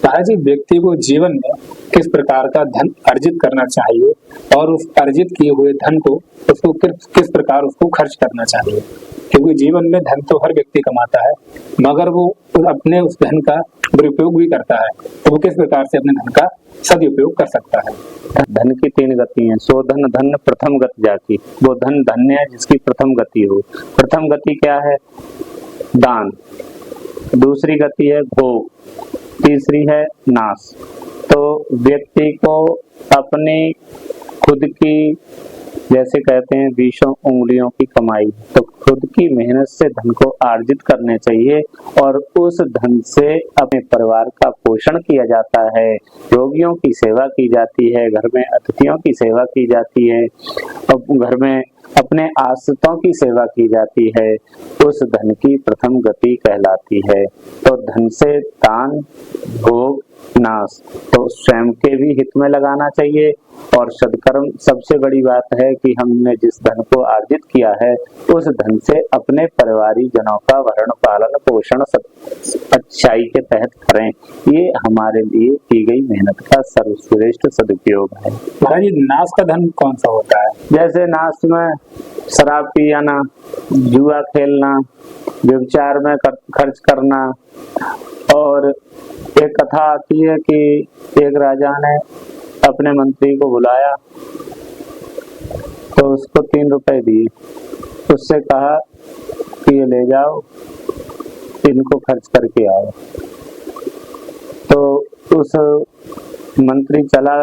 महाराज जी, व्यक्ति को जीवन में किस प्रकार का धन अर्जित करना चाहिए और उस अर्जित किए हुए धन को उसको किस प्रकार उसको खर्च करना चाहिए? क्योंकि जीवन में धन तो हर व्यक्ति कमाता है, मगर वो अपने उस धन का दुरुपयोग भी करता है, तो वो किस प्रकार से अपने धन का सदुपयोग कर सकता है? धन की 3 गति हैं। सो धन धन्य प्रथम गति जाकी। वो धन धन्य है जिसकी प्रथम गति हो। प्रथम गति क्या है? दान। दूसरी गति है भोग। तीसरी है नाश। तो व्यक्ति को अपनी खुद की, जैसे कहते हैं 20 उंगलियों की कमाई, तो खुद की मेहनत से धन को अर्जित करने चाहिए और उस धन से अपने परिवार का पोषण किया जाता है, रोगियों की सेवा की जाती है, घर में अतिथियों की सेवा की जाती है, घर में अपने आश्रितों की सेवा की जाती है। उस धन की प्रथम गति कहलाती है। तो धन से दान, भोग, नाश, तो स्वयं के भी हित में लगाना चाहिए और सदकर्म। सबसे बड़ी बात है कि हमने जिस धन को अर्जित किया है उस धन से अपने परिवारी जनों का भरण पालन पोषण अच्छाई के तहत करें। ये हमारे लिए की गई मेहनत का सर्वश्रेष्ठ सदुपयोग है। महाराज जी, नाश का धन कौन सा होता है? जैसे नाश में शराब पियाना, जुआ खेलना, व्यभिचार में खर्च करना। और एक कथा आती है कि एक राजा ने अपने मंत्री को बुलाया तो उसको 3 रुपए दिए। उससे कहा कि ये ले जाओ, इनको खर्च करके आओ। तो उस मंत्री चला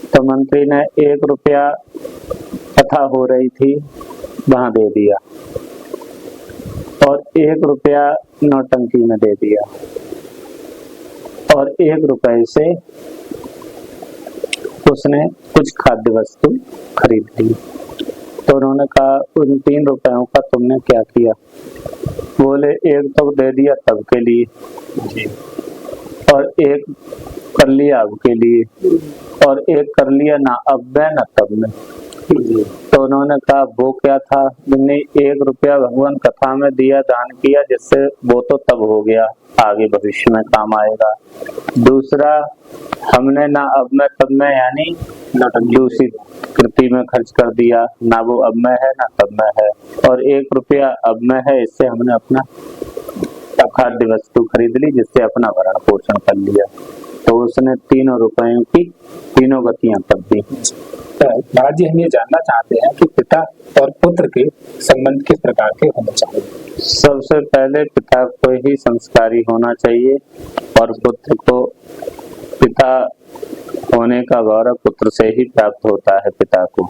तो मंत्री ने 1 रुपया कथा हो रही थी वहां दे दिया और 1 रुपया नौटंकी में दे दिया और 1 रुपए से उसने कुछ खाद्य वस्तु खरीद ली। तो उन्होंने कहा उन 3 रुपयों का तुमने क्या किया? बोले 1 तो दे दिया तब के लिए और 1 कर लिया अब के लिए और 1 कर लिया ना अब में ना तब में। तो उन्होंने कहा वो क्या था? तुमने 1 रुपया भगवान कथा में दिया, दान किया, जिससे वो तो तब हो गया, आगे भविष्य में काम आएगा। दूसरा, हमने ना अब में तब में यानी दूसरी कृति में खर्च कर दिया, ना वो अब में है ना तब में है। और 1 रुपया अब में है, इससे हमने अपना खाद्य वस्तु खरीद ली, जिससे अपना भरण पोषण कर लिया। तो उसने 3 रुपयों की 3 गतियां कर दी। महाराज जी, हम ये जानना चाहते हैं कि पिता और पुत्र के संबंध किस प्रकार के होने चाहिए? सबसे पहले पिता को ही संस्कारी होना चाहिए और पुत्र को पिता होने का गौरव पुत्र से ही प्राप्त होता है पिता को।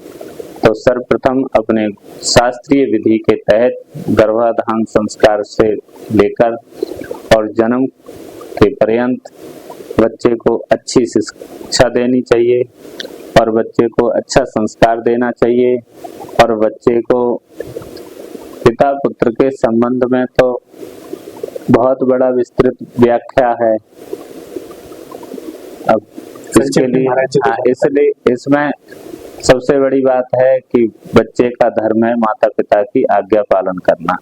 तो सर्वप्रथम अपने शास्त्रीय विधि के तहत गर्भाधान संस्कार से लेकर और जन्म के पर्यंत बच्चे को अच्छी शिक्षा देनी चाहिए और बच्चे को अच्छा संस्कार देना चाहिए। और बच्चे को पिता पुत्र के संबंध में तो बहुत बड़ा विस्तृत व्याख्या है। अब इसके लिए इसलिए इसमें सबसे बड़ी बात है कि बच्चे का धर्म है माता पिता की आज्ञा पालन करना।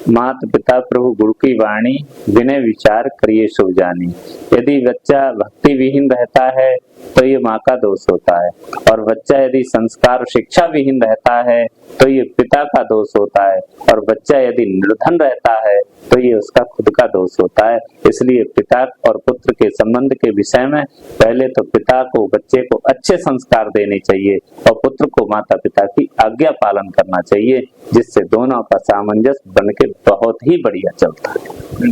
मात पिता प्रभु गुरु की वाणी, विनय विचार करिए शुभ जानी। यदि बच्चा भक्ति विहीन रहता है तो ये माँ का दोष होता है, और बच्चा यदि संस्कार शिक्षा विहीन रहता है तो ये पिता का दोष होता है, और बच्चा यदि निर्धन रहता है तो ये उसका खुद का दोष होता है। इसलिए पिता और पुत्र के संबंध के विषय में पहले तो पिता को बच्चे को अच्छे संस्कार देने चाहिए और पुत्र को माता पिता की आज्ञा पालन करना चाहिए, जिससे दोनों का सामंजस्य बन के बहुत ही बढ़िया चलता है।